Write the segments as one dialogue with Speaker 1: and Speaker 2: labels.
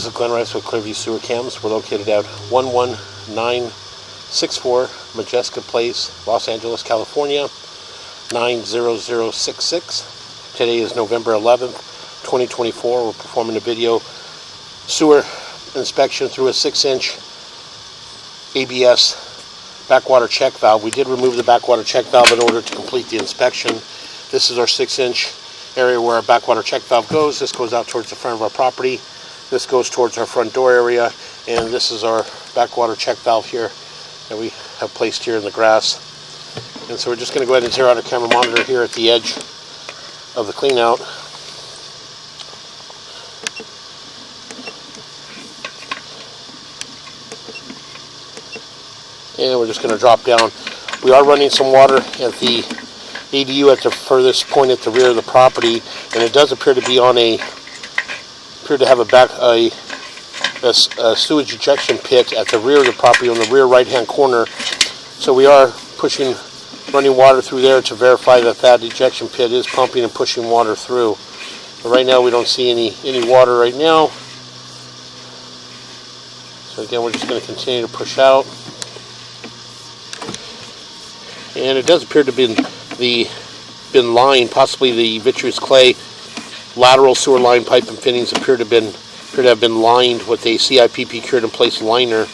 Speaker 1: This is Glenn Rice with Clearview Sewer Cams. We're located at 11964 Modjeska Place, Los Angeles, California, 90066. Today is November 11th, 2024. We're performing a video sewer inspection through a 6-inch ABS backwater check valve. We did remove the backwater check valve in order to complete the inspection. This is our 6-inch area where our backwater check valve goes. This goes out towards the front of our property. This goes towards our front door area, and this is our backwater check valve here that we have placed here in the grass. And so we're just going to go ahead and zero out our camera monitor here at the edge of the clean out. And we're just going to drop down. We are running some water at the ADU at the furthest point at the rear of the property, and it does appear to be on a have a sewage ejection pit at the rear of the property on the rear right hand corner. So we are running water through there to verify that that ejection pit is pumping and pushing water through. But right now we don't see any water right now. So again, we're just going to continue to push out. And it does appear to have been lined, possibly the vitreous clay lateral sewer line pipe and fittings appear to have been lined with a CIPP cured in place liner.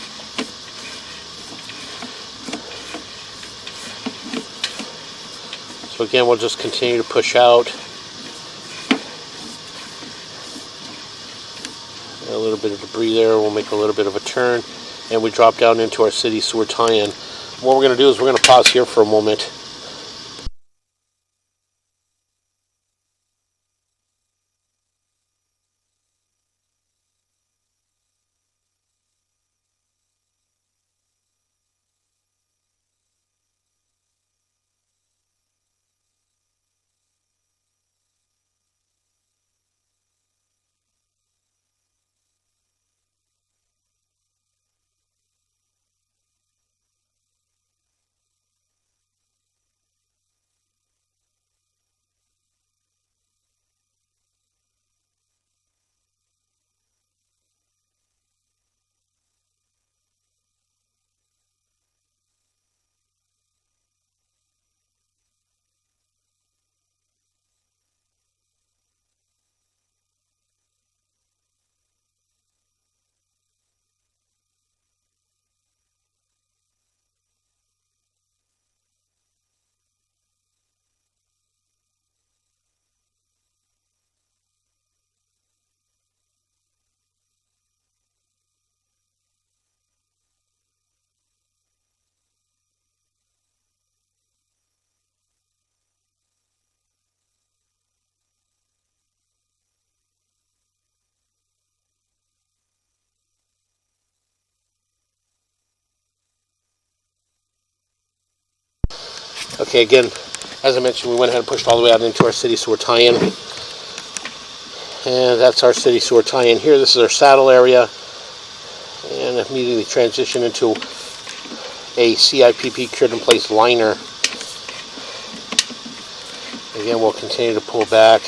Speaker 1: So again, we'll just continue to push out. A little bit of debris there. We'll make a little bit of a turn, and we drop down into our city sewer tie-in. What we're going to do is we're going to pause here for a moment. Okay, again, as I mentioned, we went ahead and pushed all the way out into our city sewer tie-in. And that's our city sewer tie-in here. This is our saddle area. And immediately transition into a CIPP cured in place liner. Again, we'll continue to pull back.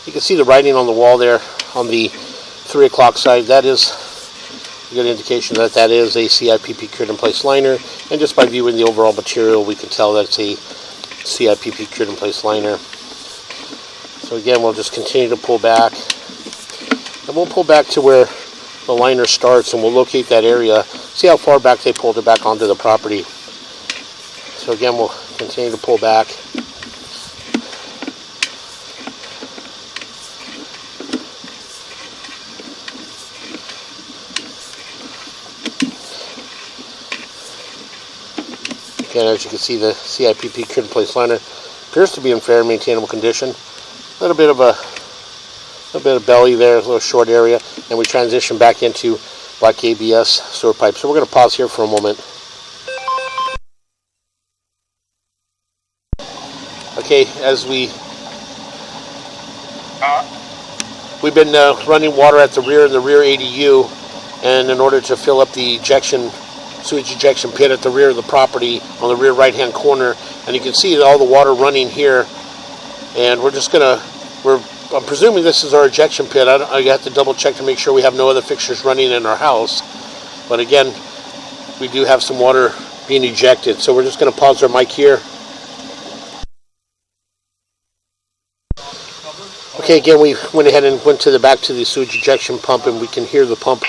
Speaker 1: You can see the writing on the wall there on the 3 o'clock side. That is a good indication that that is a CIPP cured in place liner, and just by viewing the overall material we can tell that it's a CIPP cured in place liner. So again, we'll just continue to pull back, and we'll pull back to where the liner starts, and we'll locate that area, see how far back they pulled it back onto the property. So again, we'll continue to pull back. Again, as you can see, the CIPP cured in place liner appears to be in fair and maintainable condition. A little bit of belly there, a little short area, and we transition back into black ABS sewer pipe. So we're going to pause here for a moment. Okay, as we've been running water at the rear ADU, and in order to fill up the sewage ejection pit at the rear of the property on the rear right hand corner, and you can see all the water running here, and we're I'm presuming this is our ejection pit. I have to double check to make sure we have no other fixtures running in our house. But again, we do have some water being ejected. So we're just going to pause our mic here. Okay, again, we went ahead and went to the back to the sewage ejection pump, and we can hear the pump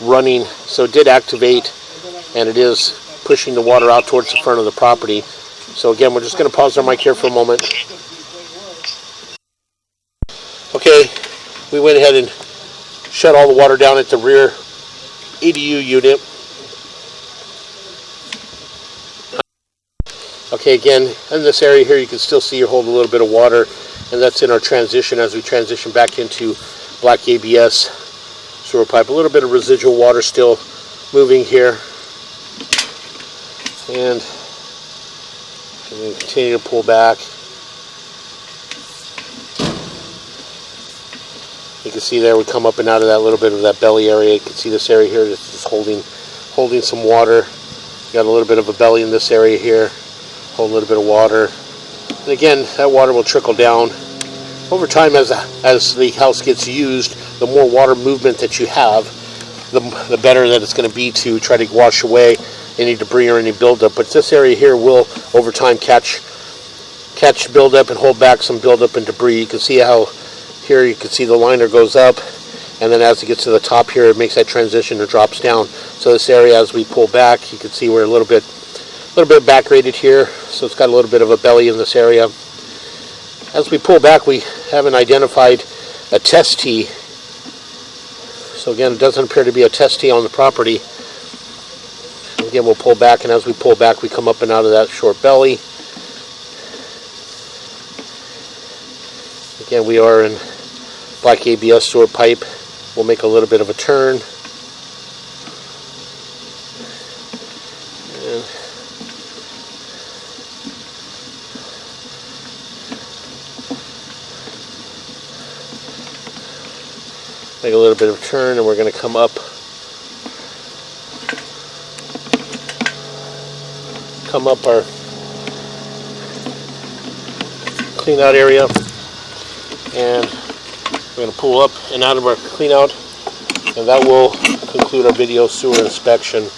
Speaker 1: running. So it did activate, and it is pushing the water out towards the front of the property. So again, we're just going to pause our mic here for a moment. Okay, we went ahead and shut all the water down at the rear EDU unit. Okay, again, in this area here, you can still see or hold a little bit of water, and that's in our transition as we transition back into black ABS sewer pipe. A little bit of residual water still moving here. And we continue to pull back. You can see there we come up and out of that little bit of that belly area. You can see this area here that's just holding some water. Got a little bit of a belly in this area here. Hold a little bit of water. And again, that water will trickle down. Over time, as the house gets used, the more water movement that you have, the better that it's going to be to try to wash away any debris or any buildup. But this area here will, over time, catch buildup and hold back some buildup and debris. You can see how here you can see the liner goes up, and then as it gets to the top here, it makes that transition or drops down. So this area, as we pull back, you can see we're a little bit back rated here, so it's got a little bit of a belly in this area. As we pull back, we haven't identified a test tee. So again, it doesn't appear to be a test tee on the property. Again, we'll pull back, and as we pull back, we come up and out of that short belly. Again, we are in black ABS sewer pipe. We'll make a little bit of a turn. And make a little bit of a turn, and we're going to come up our clean out area, and we're going to pull up and out of our clean out, and that will conclude our video sewer inspection.